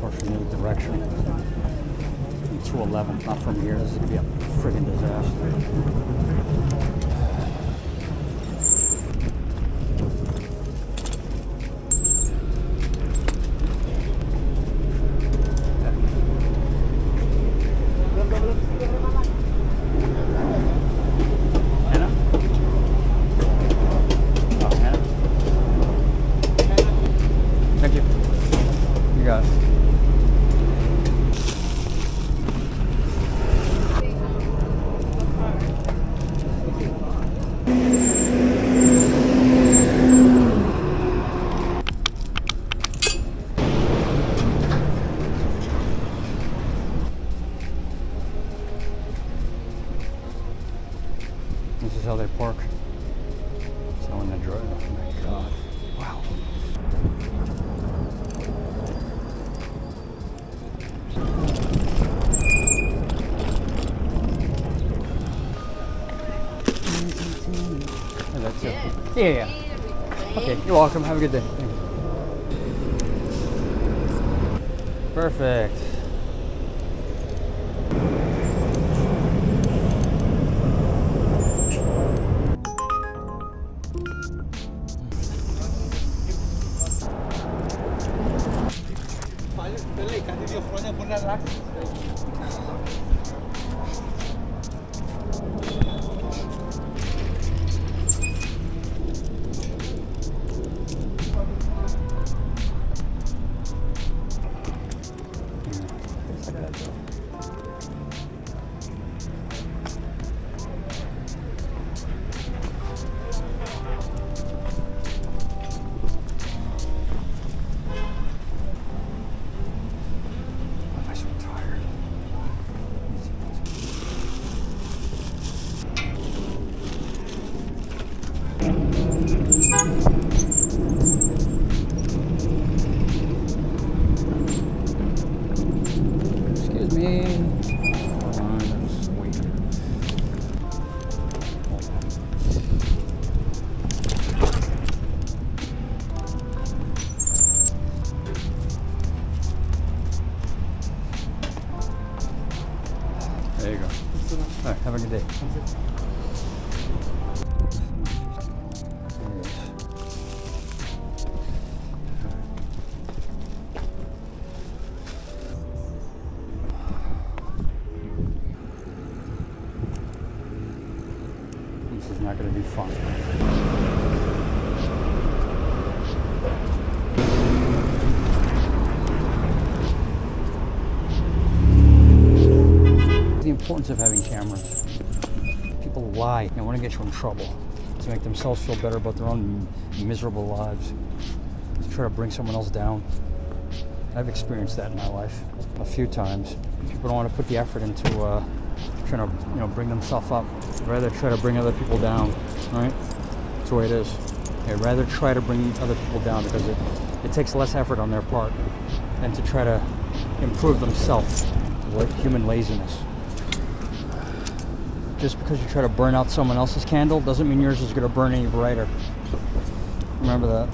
or from the direction. 211, not from here. This is gonna be a friggin' disaster. This is how they park. So when they drive, oh my God, wow. Oh, that's it. Yeah. Okay, you're welcome. Have a good day. Perfect. Excuse me. Hold on, just wait. There you go. All right, have a good day. This is not going to be fun. The importance of having cameras. People lie and want to get you in trouble to make themselves feel better about their own miserable lives, to try to bring someone else down. I've experienced that in my life a few times. People don't want to put the effort into trying to, bring themselves up. They'd rather try to bring other people down, right? That's the way it is. They'd rather try to bring other people down because it takes less effort on their part than to try to improve themselves. Like human laziness. Just because you try to burn out someone else's candle doesn't mean yours is going to burn any brighter. Remember that.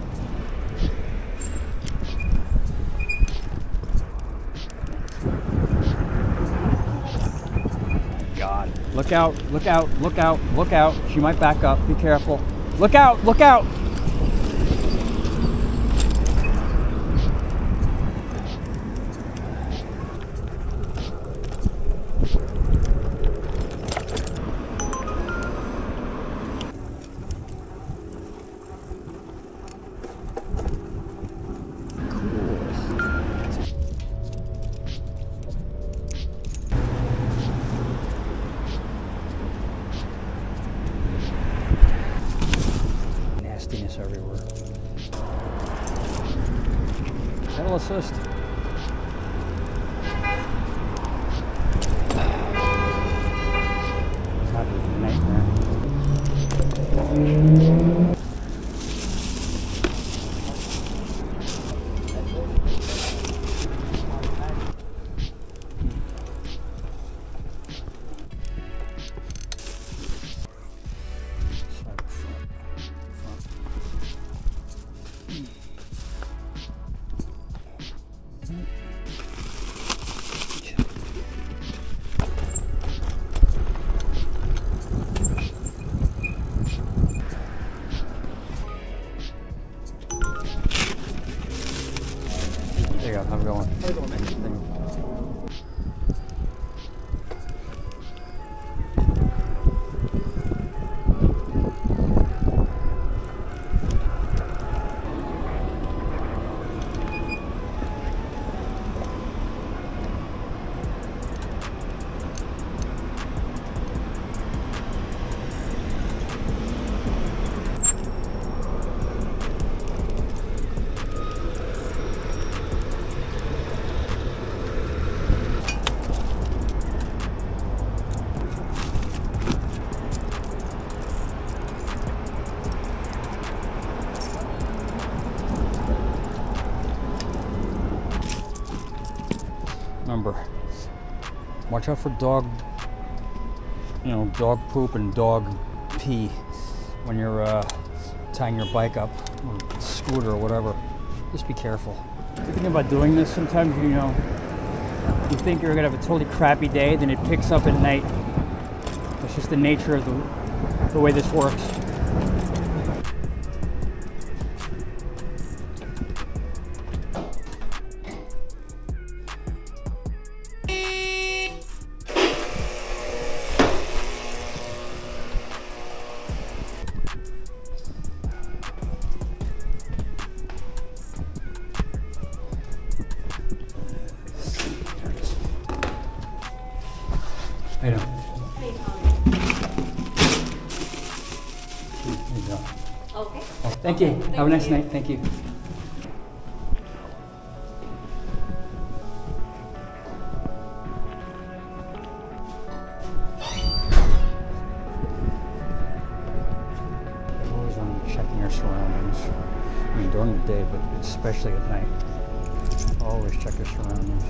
God. Look out, look out, look out, look out. She might back up. Be careful. Look out, look out! Nastiness everywhere. Pedal assist. That'd be a nightmare. go. Have a good one. How you doing, man? Thank you. Remember, watch out for dog poop and dog pee when you're tying your bike up or scooter or whatever. Just be careful. The thing about doing this, sometimes you think you're gonna have a totally crappy day, then it picks up at night. It's just the nature of the way this works. How you doing? There you go. Okay. Oh, thank you. Have a nice night. Thank you. Always want to be checking your surroundings. I mean, during the day, but especially at night. Always check your surroundings.